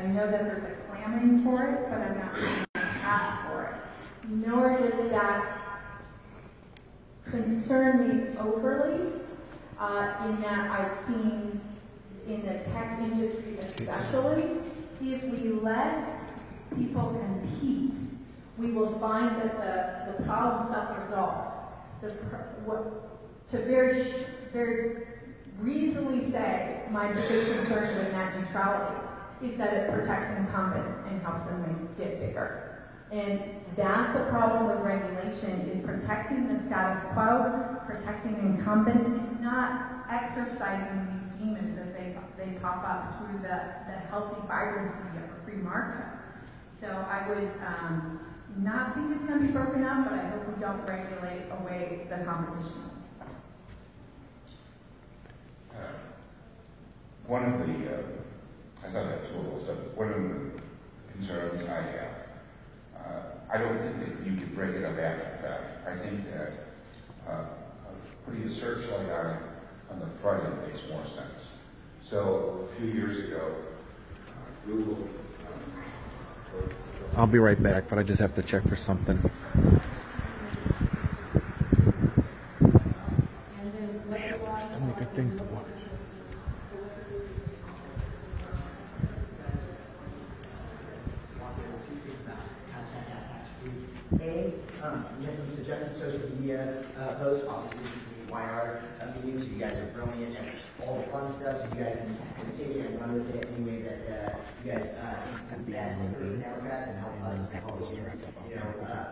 I know that there's a clamoring for it, but I'm not seeing a path for it. Nor does that concern me overly, in that I've seen in the tech industry especially, if we let people compete, we will find that the problem self-resolves. To very reasonably say, my biggest concern with net neutrality is that it protects incumbents and helps them get bigger. And that's a problem with regulation, is protecting the status quo, protecting incumbents, and not exercising these demons as they pop up through the healthy vibrancy of a free market. So I would not think it's going to be broken up, but I hope we don't regulate away the competition. One of the, I thought that's a little simple. One of the concerns I have, I don't think that you can break it up after the fact. I think that putting a searchlight on the front end makes more sense. So a few years ago, Google. I'll be right back, but I just have to check for something. So many good things to watch. We have some suggested social media post policies, the YR meetings. You guys are brilliant at all the fun stuff, so you guys can take it and run with it any way that you guys think the best for the Democrats and help us. You know,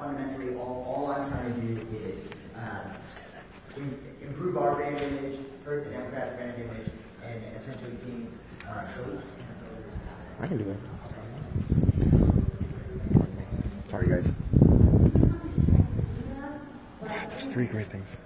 fundamentally, all I'm trying to do is improve our brand image, hurt the Democrats' brand image, and essentially being I can do it. Sorry, guys. There's three great things.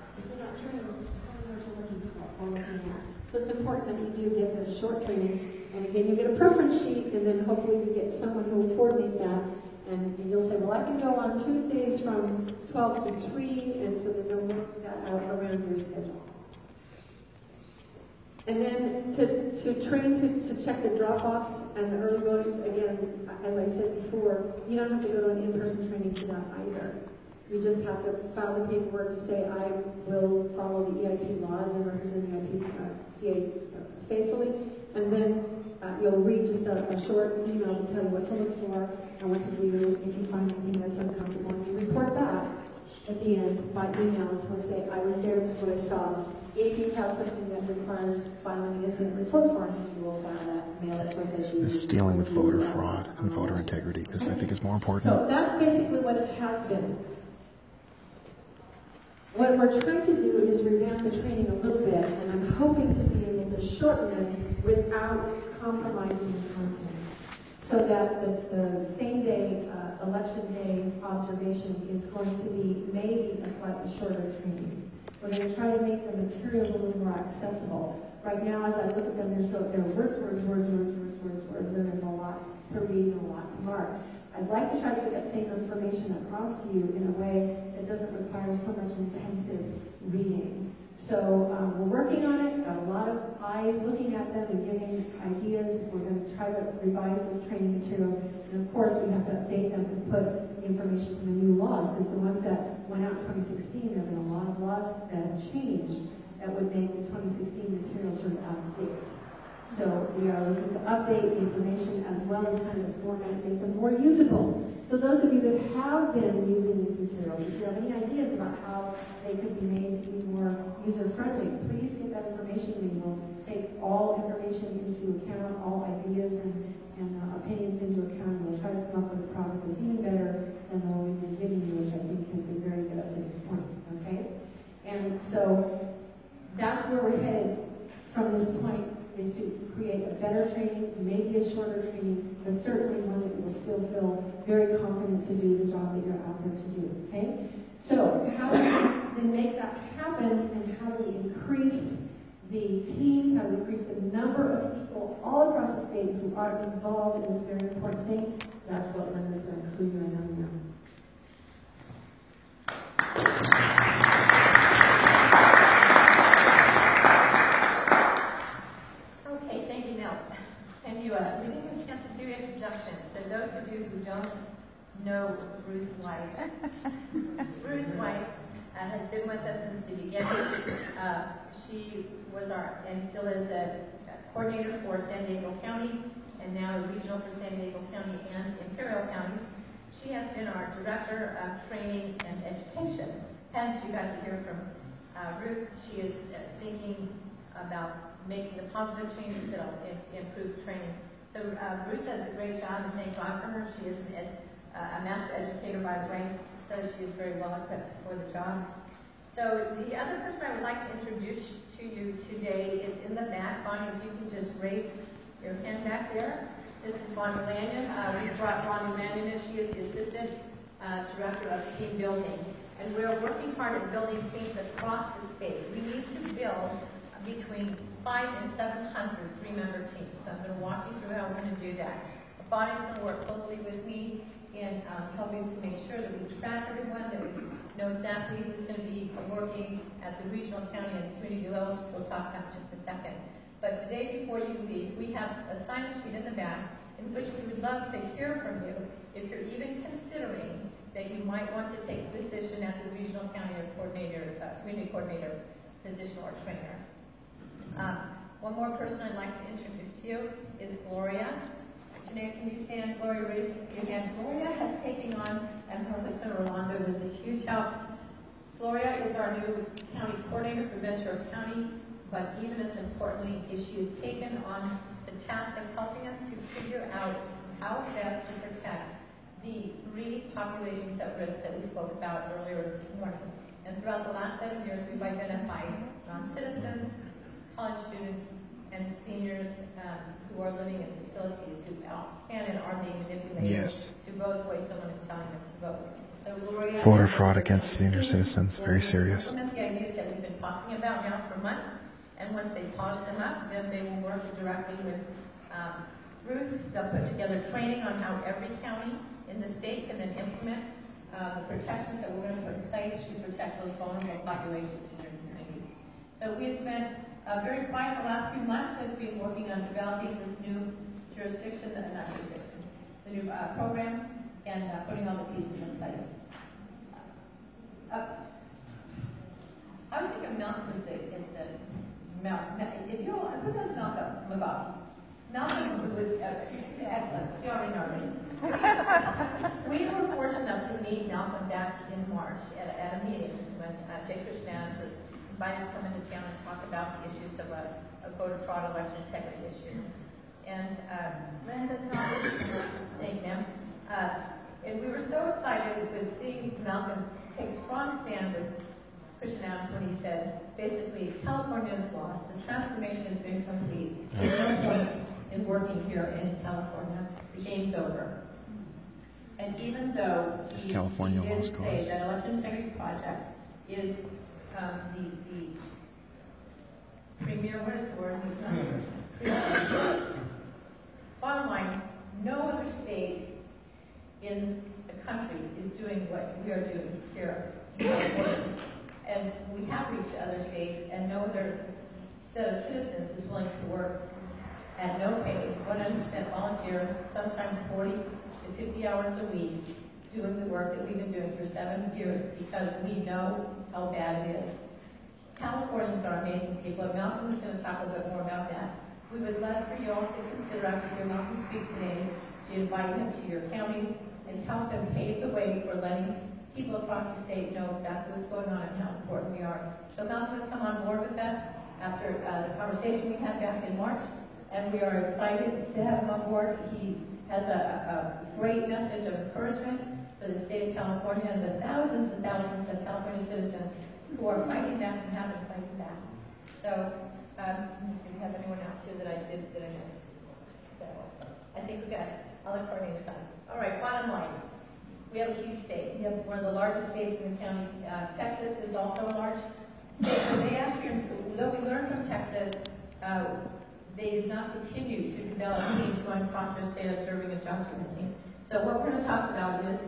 So it's important that you do get this short training, and again, you get a preference sheet, and then hopefully you get someone who will coordinate that, and you'll say, well, I can go on Tuesdays from 12 to 3, and so that they'll work that out around your schedule. And then to train to check the drop-offs and the early votings, again, as I said before, you don't have to go to an in-person training for that either. You just have to file the paperwork to say, I will follow the EIP laws and represent the EIP CA faithfully. And then you'll read just a short email to tell you what to look for and what to do if you find anything that's uncomfortable. And you report back at the end by email and so say, I was there, this is what I saw. If you have something that requires filing an incident report form, you will file that, mail it to us as you. This is dealing with voter fraud and voter integrity. This, I think, is more important. So that's basically what it has been. What we're trying to do is revamp the training a little bit, and I'm hoping to be able to shorten it without compromising the content, so that the same day, election day observation is going to be maybe a slightly shorter training. We're going to try to make the materials a little more accessible. Right now, as I look at them, there are words, and there's a lot to read and a lot to mark. I'd like to try to get that same information across to you in a way that doesn't require so much intensive reading. So we're working on it, got a lot of eyes looking at them and giving ideas. We're going to try to revise those training materials. And of course, we have to update them and put information from the new laws, because the ones that went out in 2016, there have been a lot of laws that have changed that would make the 2016 materials sort of out of date. So we are looking to update the information as well as kind of format, make them more usable. So those of you that have been using these materials, if you have any ideas about how they could be made to be more user-friendly, please get that information. We will take all information into account, all ideas and opinions into account, and we'll try to come up with a product that's even better than the one we've been giving you, which I think has been very good up to this point, okay? And so that's where we're headed from this point, is to create a better training, maybe a shorter training, but certainly one that you will still feel very confident to do the job that you're out there to do, okay? So how do we then make that happen, and how do we increase the teams, how do we increase the number of people all across the state who are involved in this very important thing? That's what Linda's going to clue you in on now. Okay, thank you, Nell. Can you take a chance to do introductions. So those of you who don't know Ruth Weiss, Ruth Weiss has been with us since the beginning. She was and still is the coordinator for San Diego County, and now a regional for San Diego County and Imperial Counties. She has been our director of training and education. Hence, you got to hear from Ruth. She is thinking about making the positive changes that will improve training. So Ruth does a great job, and thank God for her. She is a master educator by the way, so she is very well equipped for the job. So the other person I would like to introduce to you today is in the back. Bonnie, if you can just raise your hand back there. This is Bonnie Lanyon. We brought Bonnie Lanyon in. She is the assistant director of team building. And we're working hard at building teams across the state. We need to build between 500 and 700 three-member teams. So I'm going to walk you through how we're going to do that. Bonnie's going to work closely with me in helping to make sure that we track everyone, that we know exactly who's going to be working at the regional, county, and community levels, which we'll talk about in just a second. But today, before you leave, we have a sign-up sheet in the back in which we would love to hear from you if you're even considering that you might want to take a position at the regional, county, or coordinator, community coordinator position or trainer. One more person I'd like to introduce to you is Gloria. Janae, can you stand? Gloria, raise your hand. Gloria has taken on, and her husband Rolando was a huge help. Gloria is our new county coordinator for Ventura County, but even as importantly is she has taken on the task of helping us to figure out how best to protect the 3 populations at risk that we spoke about earlier this morning. And throughout the last 7 years, we've identified non-citizens, college students, and seniors who are living in facilities who can and are being manipulated to vote the way someone is telling them to vote. So Gloria, Voter fraud against senior citizens, very serious. Implement the ideas that we've been talking about now for months, and once they polish them up, then they will work directly with Ruth. They'll put together training on how every county in the state can then implement the protections that we're going to put in place to protect those vulnerable populations in their communities. So we have spent very quiet the last few months as we've been working on developing this new the new program, and putting all the pieces in place. I was thinking Malcolm is if you'll, who knows Malcolm McGough? Malcolm was excellent. She already know. We were fortunate enough to meet Malcolm back in March at a meeting when Jay Krishnan was invited to come into town and talk about the issues of voter fraud, election integrity issues. And Linda, thank you, ma'am. And we were so excited with seeing Malcolm take a strong stand with Christian Adams when he said, basically, California is lost. The transformation has been complete. There's no point in working here in California. The game's over. And even though he did say that Election Integrity Project is the premier, what is the word? He's not bottom line, no other state in the country is doing what we are doing here in California. And we have reached other states, and no other set of citizens is willing to work at no pay, 100% volunteer, sometimes 40 to 50 hours a week, doing the work that we've been doing for 7 years because we know how bad it is. Californians are amazing people, and Malcolm is going to talk a little bit more about that. We would love for you all to consider, after you hear Malcolm speak today, to invite him to your counties and help them pave the way for letting people across the state know exactly what's going on and how important we are. So Malcolm has come on board with us after the conversation we had back in March, and we are excited to have him on board. He has a great message of encouragement for the state of California and the thousands and thousands of California citizens who are fighting back and have been fighting back. So, let me see if we have anyone else here that I missed. I think we got all the coordinators on. All right, bottom line. We have a huge state. We have one of the largest states in the county. Texas is also a large state. So they actually, though we learned from Texas, they did not continue to develop teams going across their state observing and documenting. So what we're going to talk about is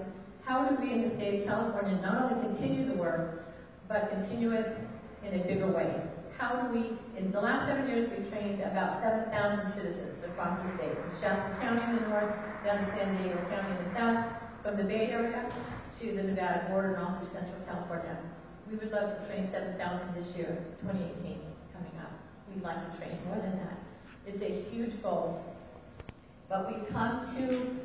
how do we in the state of California not only continue the work, but continue it in a bigger way. how do we, in the last 7 years, we've trained about 7,000 citizens across the state, from Shasta County in the north, down to San Diego County in the south, from the Bay Area to the Nevada border and all through Central California. We would love to train 7,000 this year, 2018, coming up. We'd like to train more than that. It's a huge goal. But we've come to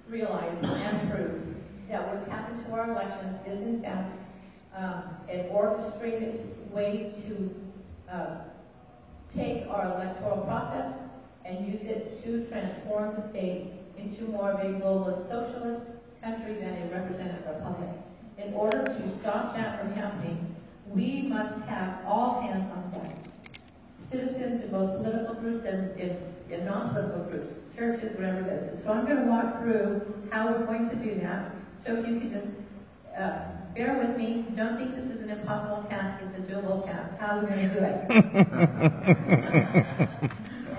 realize and prove that what's happened to our elections is in fact an orchestrated way to take our electoral process and use it to transform the state into more of a globalist socialist country than a representative republic. In order to stop that from happening, we must have all hands on deck. Citizens in both political groups and in non-political groups, churches, whatever it is. So I'm going to walk through how we're going to do that. So if you could just bear with me. Don't think this is an impossible task. It's a doable task. How are we going to do it?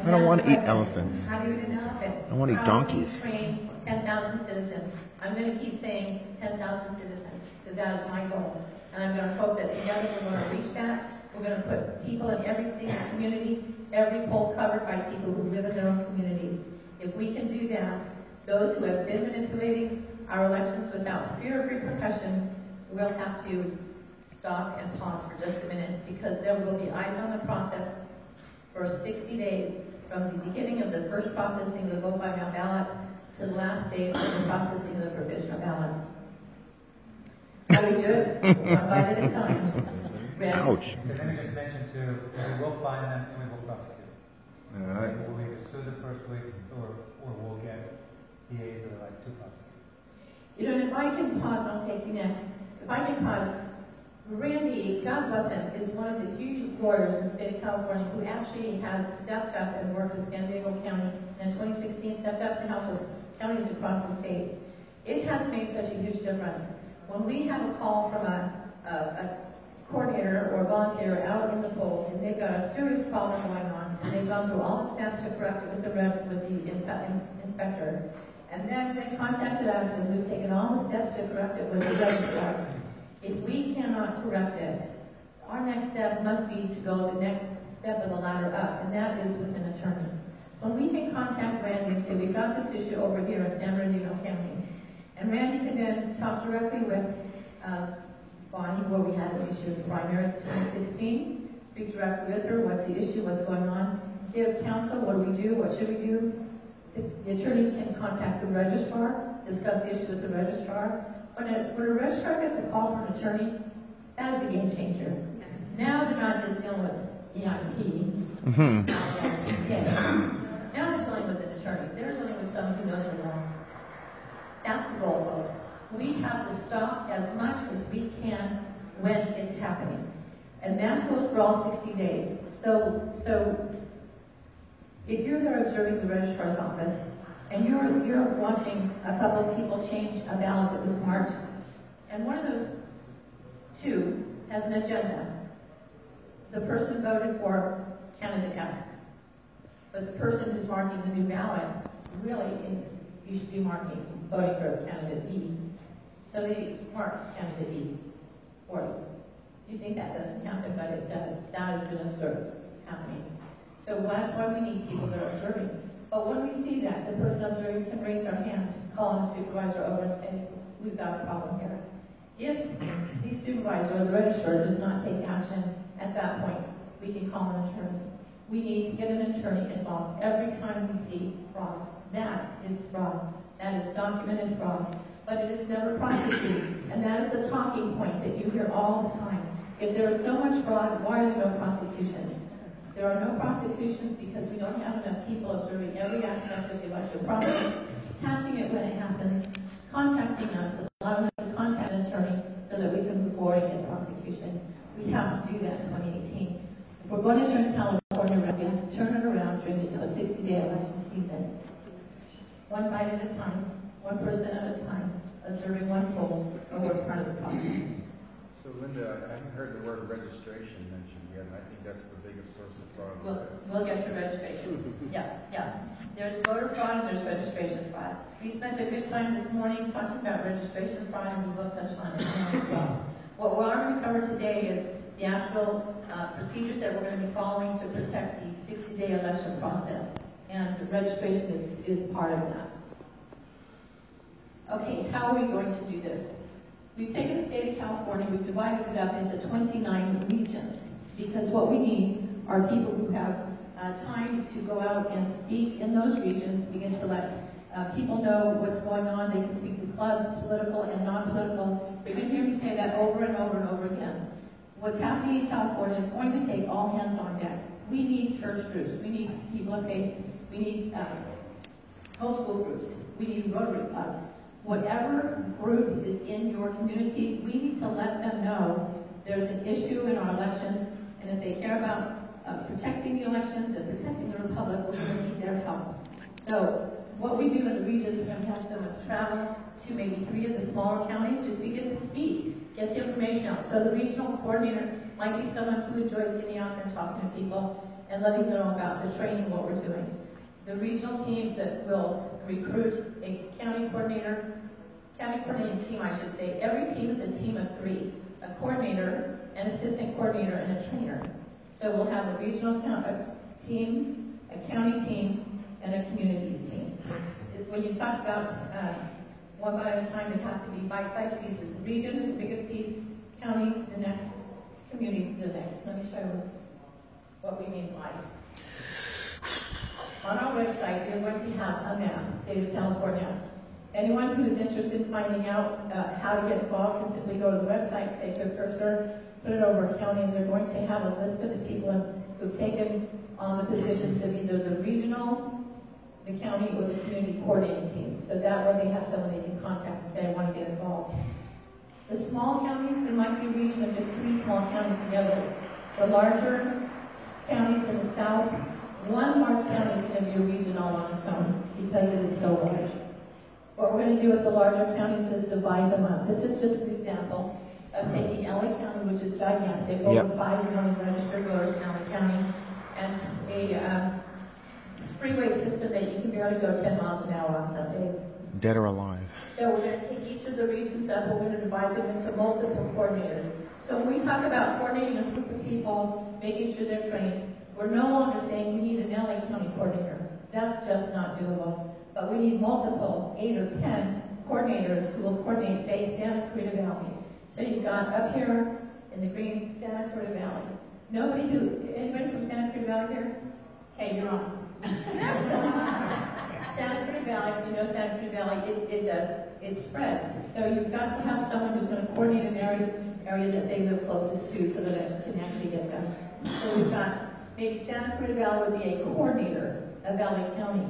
I don't want to eat elephants. How do you eat an elephant? I want to eat donkeys. How do we train 10,000 citizens? I'm going to keep saying 10,000 citizens because that is my goal. And I'm going to hope that together we're going to reach that. We're going to put people in every single community, every poll covered by people who live in their own communities. If we can do that, those who have been manipulating our elections without fear of repercussion will have to stop and pause for just a minute because there will be eyes on the process for 60 days from the beginning of the first processing of the vote by mail ballot to the last days of the processing of the provisional ballots. How do we do it? One bite at a time. Ouch. So let me just mention too, we will find them and we will prosecute. All right. We'll either sue them personally or we'll get DAs that are like to prosecute. You know, and if I can pause, I'll take you next. If I can pause, Randy, God bless him, is one of the few lawyers in the state of California who actually has stepped up and worked with San Diego County, and in 2016 stepped up to help with counties across the state. It has made such a huge difference. When we have a call from a coordinator or volunteer out in the polls, and they've got a serious problem going on, and they've gone through all the steps to correct it with the inspector, and then they contacted us, and we've taken all the steps to correct it with the registrar. If we cannot correct it, our next step must be to go the next step of the ladder up, and that is with an attorney. When we can contact Randy and say, we've got this issue over here in San Bernardino County, and Randy can then talk directly with Bonnie, where we had an issue in the primaries in 2016, speak directly with her, what's the issue, what's going on, give counsel, what do we do, what should we do. The attorney can contact the registrar, discuss the issue with the registrar. When a registrar gets a call from an attorney, that is a game changer. Now they're not just dealing with EIP, now they're dealing with an attorney. They're dealing with someone who knows the law. That's the goal, folks. We have to stop as much as we can when it's happening. And that goes for all 60 days. So if you're there observing the registrar's office, and you're watching a couple of people change a ballot that was marked, and one of those two has an agenda. The person voted for candidate X, but the person who's marking the new ballot really thinks you should be voting for candidate B. So they mark candidate B for you. You think that doesn't happen, but it does. That has been observed happening. So that's why we need people that are observing. But when we see that, the person observing can raise their hand, call the supervisor over and say, we've got a problem here. If the supervisor or the registrar does not take action at that point, we can call an attorney. We need to get an attorney involved every time we see fraud. That is fraud. That is documented fraud. But it is never prosecuted. And that is the talking point that you hear all the time. If there is so much fraud, why are there no prosecutions? There are no prosecutions because we don't have enough people observing every aspect of the election process, catching it when it happens, contacting us, allowing us to contact an attorney so that we can move forward and get prosecution. We have to do that in 2018. If we're going to turn California around, we have to turn it around during the 60-day election season. One bite at a time, one person at a time, observing one poll, and we're part of the process. So Linda, I haven't heard the word registration mentioned yet, and I think that's the biggest source of fraud. We'll get to registration. Yeah. There's voter fraud and there's registration fraud. We spent a good time this morning talking about registration fraud, and we will touch on it as well. What we are going to cover today is the actual procedures that we're going to be following to protect the 60-day election process. And registration is part of that. Okay, how are we going to do this? We've taken the state of California, we've divided it up into 29 regions, because what we need are people who have time to go out and speak in those regions, begin to let people know what's going on. They can speak to clubs, political and non-political. You're going to hear me say that over and over and over again. What's happening in California is going to take all hands on deck. We need church groups, we need people of faith, we need homeschool groups, we need Rotary clubs. Whatever group is in your community, we need to let them know there's an issue in our elections, and if they care about protecting the elections and protecting the republic, we're going to need their help. So what we do in the regions, we're going to have someone travel to maybe 3 of the smaller counties, just begin to speak, get the information out. So the regional coordinator might be someone who enjoys getting out there and talking to people and letting them know about the training, what we're doing. The regional team that will recruit a county coordinating team, I should say. Every team is a team of 3, a coordinator, an assistant coordinator, and a trainer. So we'll have a regional team, a county team, and a communities team. When you talk about one bite at a time, they have to be bite-sized pieces. The region is the biggest piece, county the next, community the next. Let me show you what we mean by. On our website, we're going to have a map, state of California. Anyone who's interested in finding out how to get involved can simply go to the website, take their cursor, put it over a county, and they're going to have a list of the people who've taken on the positions of either the regional, the county, or the community coordinating team. So that way they have someone they can contact and say, I want to get involved. The small counties, there might be a region of just 3 small counties together. The larger counties in the south, 1 large county is going to be a region all on its own because it is so large. What we're going to do with the larger counties is divide them up. This is just an example of taking LA County, which is gigantic, over 5 million registered voters in LA County, and a freeway system that you can barely go 10 miles an hour on some days. Dead or alive. So we're going to take each of the regions up, we're going to divide them into multiple coordinators. So when we talk about coordinating a group of people, making sure they're trained, we're no longer saying we need an LA County coordinator. That's just not doable. But we need multiple, 8 or 10 coordinators who will coordinate, say, Santa Cruz Valley. So you've got up here in the green, Santa Cruz Valley. Anybody from Santa Cruz Valley here? Okay, you're on. Santa Cruz Valley, if you know Santa Cruz Valley, it spreads. So you've got to have someone who's going to coordinate an area that they live closest to so that it can actually get done. So we've got, maybe Santa Cruz Valley would be a coordinator of LA County.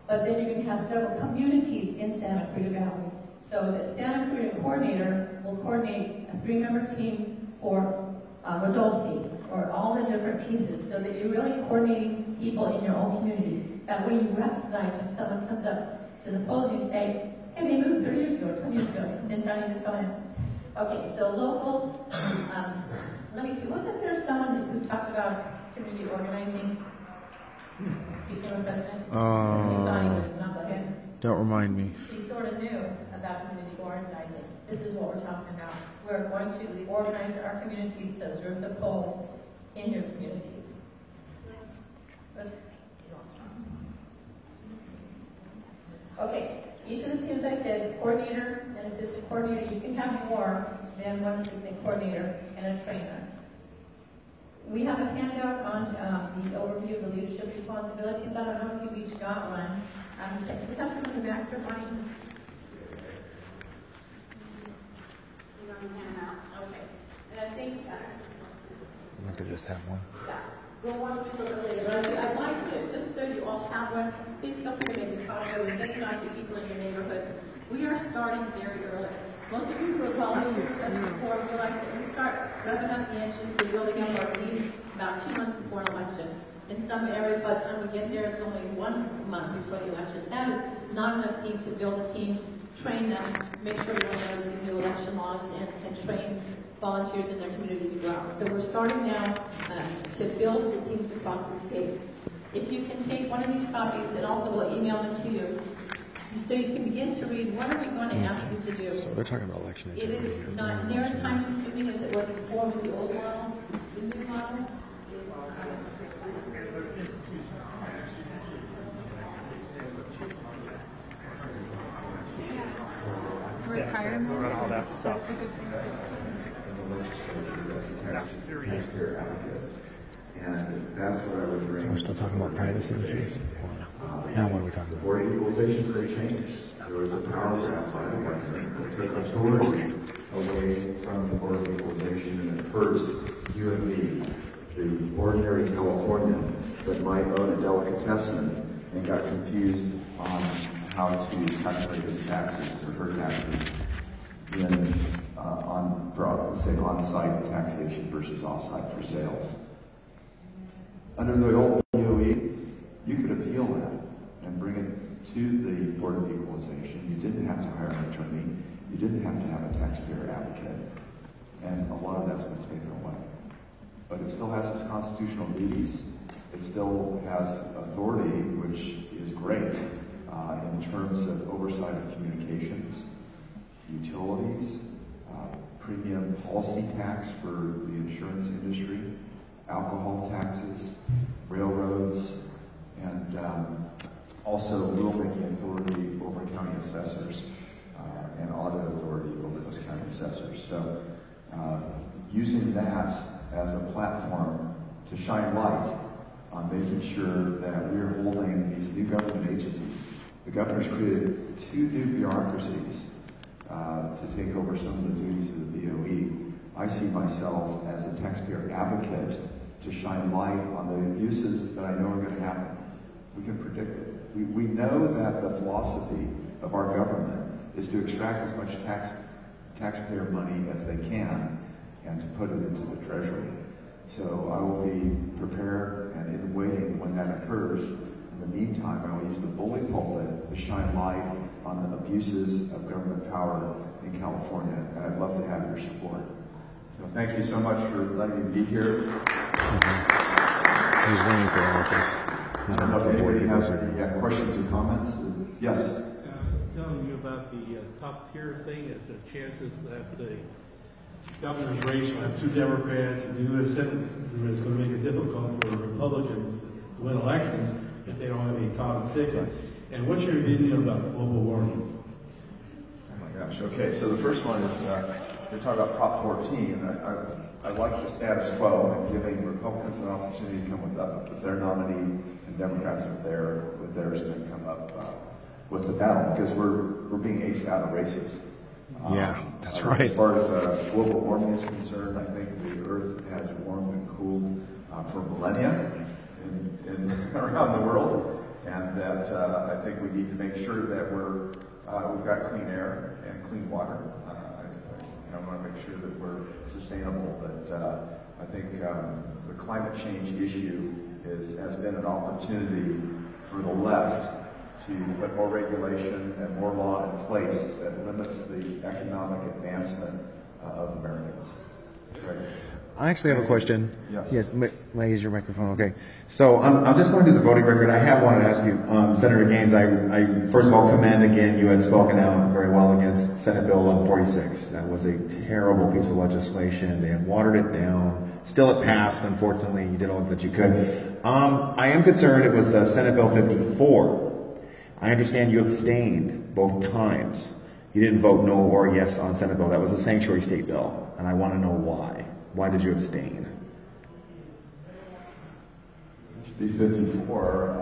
But then you're going to have several communities in Santa Cruz Valley. So that Santa Cruz coordinator will coordinate a 3-member team for Rodolphe, or all the different pieces, so that you're really coordinating people in your own community. That way you recognize when someone comes up to the polls, you say, hey, they moved 30 years ago, 20 years ago, and then you just go in. Okay, so local, let me see, wasn't there someone who talked about community organizing? Became a president? Don't remind me. He sort of knew about community organizing. This is what we're talking about. We're going to organize our communities to observe the polls in your communities. Okay, each of the teams I said, coordinator and assistant coordinator, you can have more than one assistant coordinator and a trainer. We have a handout on the overview of the leadership responsibilities. I don't know if you each got one. We have some in the back for money. You don't hand them out? Okay. And I think... I think I just have one. Yeah. We'll want to look later. But I'd like to, just so you all have one, please feel free to make a copy of it. Get it out to people in your neighborhoods. We are starting very early. Most of you who are volunteering us before realize that we start revving up the engine for building up our teams about 2 months before an election. In some areas, by the time we get there, it's only 1 month before the election. That is not enough team to build a team, train them, make sure everyone knows the new election laws, and train volunteers in their community to go out. So we're starting now to build the teams across the state. If you can take one of these copies, and also we'll email them to you, so you can begin to read what are we going to ask you to do. So they're talking about election It integrity is here. not near as time consuming as it was before with the old model. The new model is retirement. All that stuff. And that's what I would bring. So we're still talking about privacy issues? Now what are we talking about? Board of Equalization very changed. There was a power grab by the government that took authority away from the Board of Equalization, and it hurt you and me, the ordinary Californian that might own a delicatessen and got confused on how to calculate his taxes or her taxes in say on-site taxation versus off-site for sales. Under the old BOE, you could appeal that and bring it to the Board of Equalization. You didn't have to hire an attorney. You didn't have to have a taxpayer advocate. And a lot of that's been taken away. But it still has its constitutional duties. It still has authority, which is great in terms of oversight of communications, utilities, premium policy tax for the insurance industry, alcohol taxes, railroads, and also rulemaking authority over county assessors and audit authority over those county assessors. So using that as a platform to shine light on making sure that we're holding these new government agencies. The governor's created 2 new bureaucracies to take over some of the duties of the BOE. I see myself as a taxpayer advocate to shine light on the abuses that I know are going to happen. We can predict it. We know that the philosophy of our government is to extract as much taxpayer money as they can and to put it into the treasury. So I will be prepared and in waiting when that occurs. In the meantime, I will use the bully pulpit to shine light on the abuses of government power in California, and I'd love to have your support. So thank you so much for letting me be here. I was waiting for all of this. I don't know if anybody has any questions or comments. Yes? Telling you about the top tier thing is the chances that the governor's race will have 2 Democrats and the U.S. Senate is going to make it difficult for Republicans to win elections if they don't have a top ticket. And what's your opinion about global warming? Oh my gosh. Okay, so the first one is we're talking about Prop 14. I like the status quo and giving Republicans an opportunity to come with their nominee and Democrats with theirs and then come up with the battle because we're being aced out of races. Yeah, that's right. As far as global warming is concerned, I think the Earth has warmed and cooled for millennia around the world, and that I think we need to make sure that we've got clean air and clean water. I want to make sure that we're sustainable. But I think the climate change issue has been an opportunity for the left to put more regulation and more law in place that limits the economic advancement of Americans. Right. I actually have a question. Yes. May I use your microphone? Okay. So I'm just going through the voting record. I have wanted to ask you, Senator Gaines, I first of all commend again, you had spoken out very well against Senate Bill 1146. That was a terrible piece of legislation. They had watered it down. Still it passed, unfortunately. You did all that you could. I am concerned it was Senate Bill 54. I understand you abstained both times. You didn't vote no or yes on Senate Bill. That was the sanctuary state bill. And I want to know why. Why did you abstain? B54,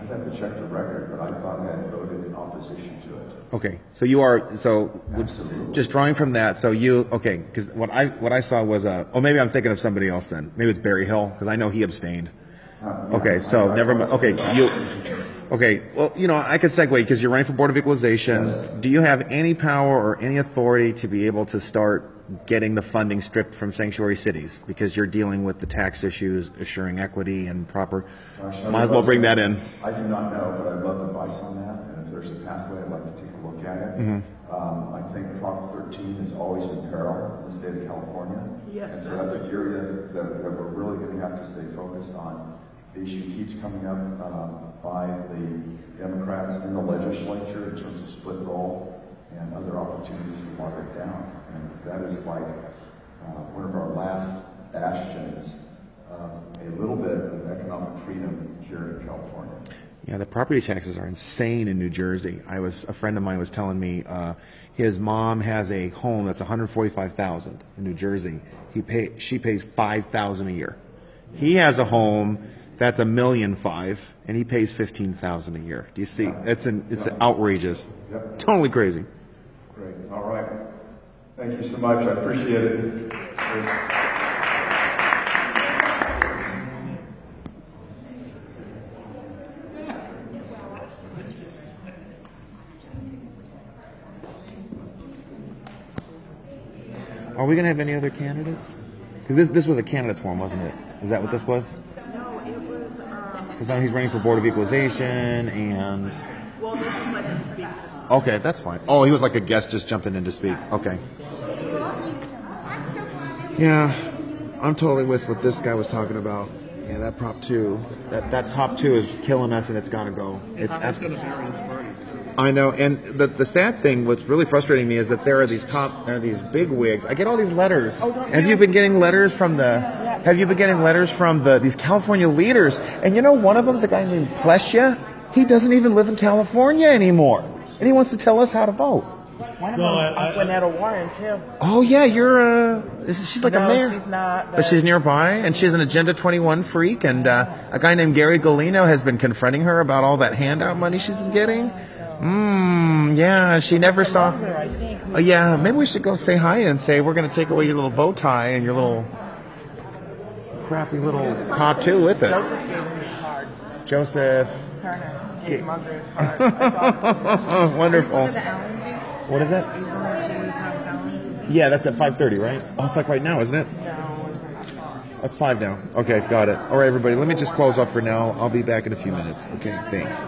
I'd have to check the record, but I thought I had voted in opposition to it. Okay, so you are, so Absolutely. just drawing from that, so you, okay, because what I saw was oh, maybe I'm thinking of somebody else then. Maybe it's Barry Hill, because I know he abstained. Yeah, Okay, so never mind. Okay, okay. Well, you know, I could segue because you're running for Board of Equalization. Yes. Do you have any power or any authority to be able to start getting the funding stripped from sanctuary cities because you're dealing with the tax issues, assuring equity and proper? Might as well bring that in. I do not know, but I'd love advice on that. And if there's a pathway, I'd like to take a look at it. I think Prop 13 is always in peril in the state of California. Yes. And so that's an area that we're really going to have to stay focused on. The issue keeps coming up by the Democrats in the legislature in terms of split roll and other opportunities to water it down. And that is like one of our last bastions of a little bit of economic freedom here in California. Yeah, the property taxes are insane in New Jersey. A friend of mine was telling me his mom has a home that's $145,000 in New Jersey. She pays $5,000 a year. He has a home that's $1.5 million, and he pays $15,000 a year. Do you see? It's outrageous. Yep. Totally crazy. Great. All right. Thank you so much. I appreciate it. Great. Are we going to have any other candidates? Because this was a candidates forum, wasn't it? Is that what this was? No, it was. Because now he's running for Board of Equalization and... Well, this is like a speak. Okay, that's fine. Oh, he was like a guest just jumping in to speak. Okay. Yeah, I'm totally with what this guy was talking about. Yeah, that Prop 2. That top 2 is killing us and it's got to go. It's absolutely... I know, and the sad thing, what's really frustrating me is that there are these big wigs. I get all these letters. Have you been getting letters from these California leaders? And you know, one of them is a guy named Plessia. He doesn't even live in California anymore, and he wants to tell us how to vote. One of them is Aquanetta Warren too. Oh yeah, she's like a mayor. She's not. But she's nearby, and she's an Agenda 21 freak, and a guy named Gary Galino has been confronting her about all that handout money she's been getting. Yeah, she never saw. Yeah, maybe we should go say hi and say we're going to take away your little bow tie and your little crappy little top 2 with it. Joseph gave him his card. Joseph Turner gave him under his card. That's all. Wonderful. What is it? Yeah, that's at 5:30, right? Oh, it's like right now, isn't it? No, it's not far. That's 5 now. Okay, got it. All right, everybody, let me just close up for now. I'll be back in a few minutes. Okay, thanks.